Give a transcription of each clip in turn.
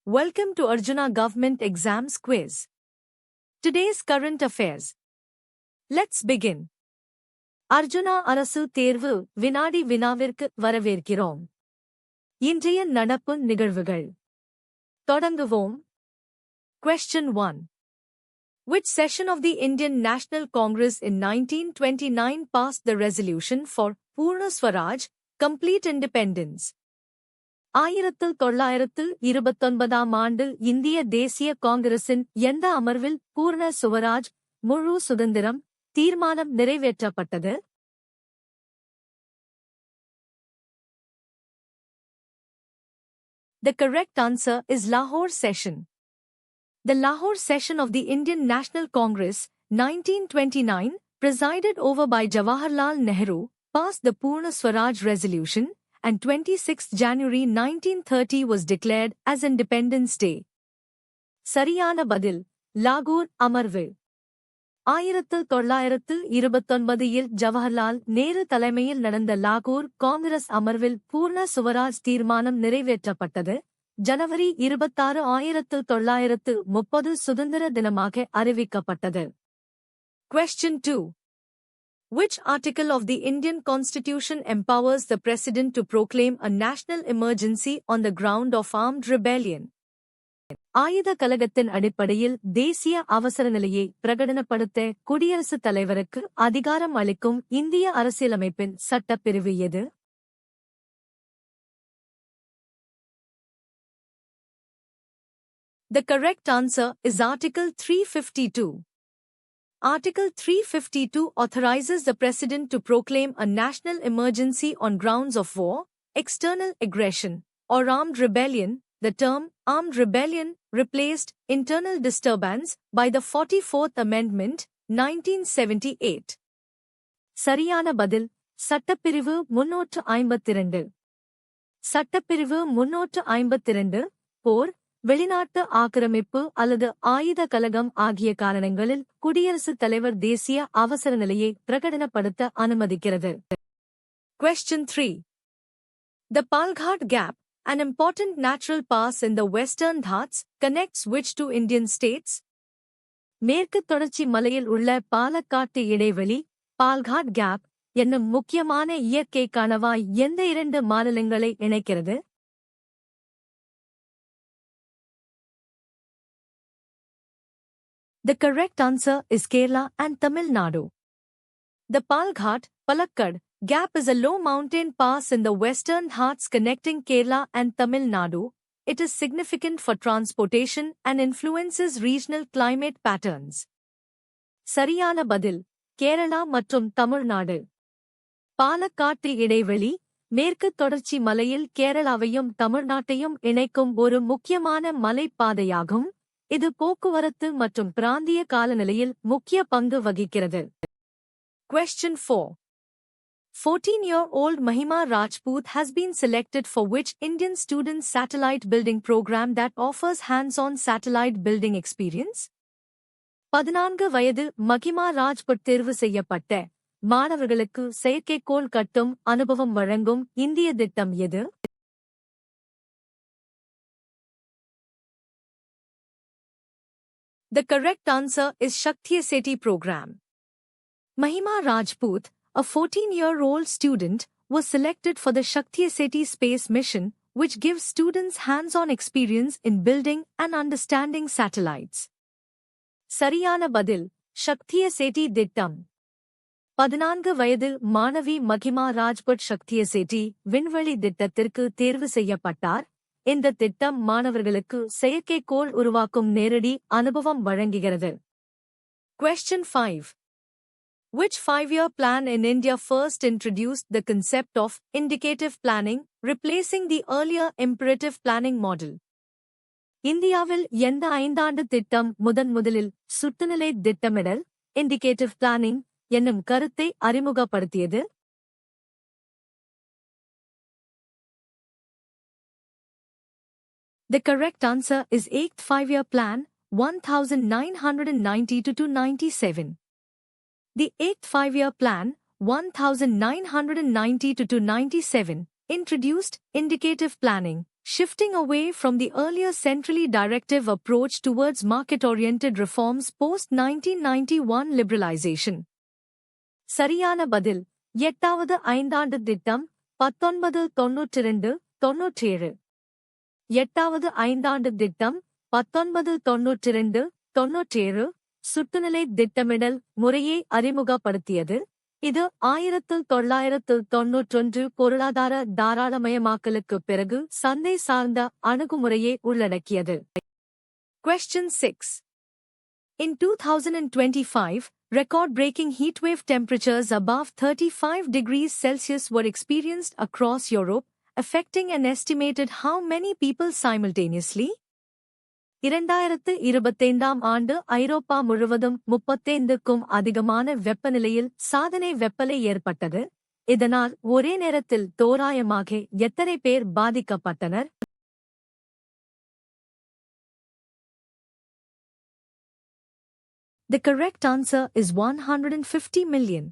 Welcome to Arjuna Government Exams Quiz. Today's current affairs. Let's begin. Arjuna அரசு தேர்வு வினாடி வினாவிற்கு வரவேற்கிறோம். இன்றைய நடப்பு நிகழ்வுகள். தொடங்குவோம். Question 1. Which session of the Indian National Congress in 1929 passed the resolution for Purna Swaraj, complete independence? 1929 இந்திய தேசிய காங்கிரசின் எந்த அமர்வில் பூர்ண சுவராஜ் முழு சுதந்திரம் தீர்மானம் நிறைவேற்றப்பட்டது? The correct answer is Lahore session. The Lahore session of the Indian National Congress, 1929, presided over by Jawaharlal Nehru, passed the Purna Swaraj resolution, and 26 January 1930 was declared as Independence Day. சரியான பதில் லாகூர் அமர்வு. 1929 ஜவஹர்லால் நேரு தலைமையில் நடந்த லாகூர் காங்கிரஸ் அமர்வில் பூர்ண சுவராஜ் தீர்மானம் நிறைவேற்றப்பட்டது. ஜனவரி 26, 1930 சுதந்திர தினமாக அறிவிக்கப்பட்டது. Question 2. Which article of the Indian Constitution empowers the President to proclaim a national emergency on the ground of armed rebellion? ஆயுத கலகத்தின் அடிப்படையில் தேசிய அவசர நிலையை பிரகடனப்படுத்த குடியரசுத் தலைவருக்கு அதிகாரம் அளிக்கும் இந்திய அரசியலமைப்பின் சட்டப்பிரிவு எது? The correct answer is Article 352. Article 352 authorizes the President to proclaim a national emergency on grounds of war, external aggression, or armed rebellion. The term armed rebellion replaced internal disturbance by the 44th Amendment, 1978. சரியான பதில் சட்டப்பிரிவு 352. சட்டப்பிரிவு 352 போர், வெளிநாட்டு ஆக்கிரமிப்பு அல்லது ஆயுத கலகம் ஆகிய காரணங்களில் குடியரசுத் தலைவர் தேசிய அவசர நிலையை பிரகடனப்படுத்த அனுமதிக்கிறது. Question 3. The Palghat Gap, an important natural pass in the Western Ghats, connects which two Indian states? மேற்கு தொடர்ச்சி மலையில் உள்ள பாலக்காட்டு இடைவெளி, பால்காட் கேப் என்னும் முக்கியமான இயற்கை கணவாய் எந்த இரண்டு மாநிலங்களை இணைக்கிறது? The correct answer is Kerala and Tamil Nadu. The Palghat, Palakkad, Gap is a low mountain pass in the Western Ghats connecting Kerala and Tamil Nadu. It is significant for transportation and influences regional climate patterns. சரியான பதில் கேரளா மற்றும் தமிழ்நாடு. பாலக்காட்டு இடைவெளி, மேற்கு தொடர்ச்சி மலையில் கேரளாவையும் தமிழ்நாட்டையும் இணைக்கும் ஒரு முக்கியமான மலைப்பாதையாகும். இது போக்குவரத்து மற்றும் பிராந்திய காலநிலையில் முக்கிய பங்கு வகிக்கிறது. Question 4. 14-year-old Mahima Rajput has been selected for which Indian student satellite building program that offers hands-on satellite building experience? 14 வயது மகிமா ராஜ்புட் தேர்வு செய்யப்பட்ட மாணவர்களுக்கு செயற்கைக்கோள் கட்டும் அனுபவம் வழங்கும் இந்திய திட்டம் எது? The correct answer is Shakti SETI program. Mahima Rajput, a 14-year-old student, was selected for the Shakti SETI space mission, which gives students hands-on experience in building and understanding satellites. சரியான பதில் Shakti SETI திட்டம். 14 வயது மாணவி மகிமா Rajput Shakti SETI விண்வெளி திட்டத்திற்கு தேர்வு செய்யப்பட்டார். இந்த திட்டம் மாணவர்களுக்கு செயற்கைக்கோள் உருவாக்கும் நேரடி அனுபவம் வழங்குகிறது. Question 5. Which 5-year plan in India first introduced the concept of indicative planning, replacing the earlier imperative planning model? இந்தியாவில் எந்த 5-ஆண்டு திட்டம் முதலில் சுற்றுநிலை திட்டமிடல், indicative planning என்னும் கருத்தை அறிமுகப்படுத்தியது? The correct answer is 8th 5-year plan, 1990-297. The 8th 5-year plan, 1990-297, introduced indicative planning, shifting away from the earlier centrally directive approach towards market-oriented reforms post-1991 liberalization. சரியான பதில் எட்டாவது ஐந்தாண்டு திட்டம் 1992-97. எட்டாவது ஐந்தாண்டு திட்டம் 1992-97 சுற்றுநிலை திட்டமிடல் முறையை அறிமுகப்படுத்தியது. இது 1991 பொருளாதார தாராளமயமாக்கலுக்குப் பிறகு சந்தை சார்ந்த அணுகுமுறையை உள்ளடக்கியது. Question 6. In 2025, record-breaking heatwave temperatures above 35 degrees Celsius were experienced across Europe, affecting an estimated how many people simultaneously? 2025 ஆண்டு ஐரோப்பா முழுவதும் 35க்கும் அதிகமான வெப்பநிலையில் சாதனை வெப்பலை ஏற்பட்டது. இதனால் ஒரே நேரத்தில் தோராயமாக எத்தனை பேர் பாதிக்கப்பட்டனர்? The correct answer is 150 million.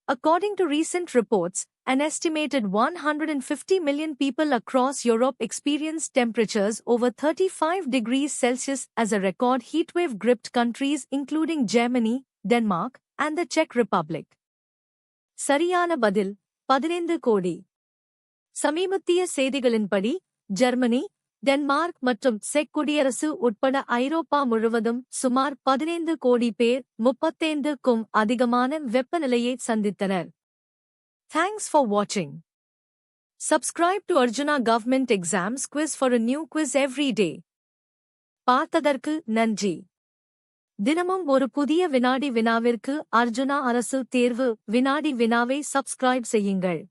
According to recent reports, an estimated 150 million people across Europe experienced temperatures over 35 degrees Celsius as a record heatwave gripped countries including Germany, Denmark, and the Czech Republic. சரியான பதில் 15 கோடி. சமீபத்திய செய்திகளின்படி Germany, Denmark மற்றும் check குடியரசு உட்பட ஐரோப்பா முழுவதும் சுமார் 15 கோடி பேர் 35க்கும் அதிகமான வெப்பநிலையை சந்தித்தனர். Thanks for watching. Subscribe to Arjuna Government Exams Quiz for a new quiz every day. பார்த்ததற்கு நன்றி. தினமும் ஒரு புதிய வினாடி வினாவிற்கு அர்ஜுனா அரசு தேர்வு வினாடி வினாவை சப்ஸ்கிரைப் செய்யுங்கள்.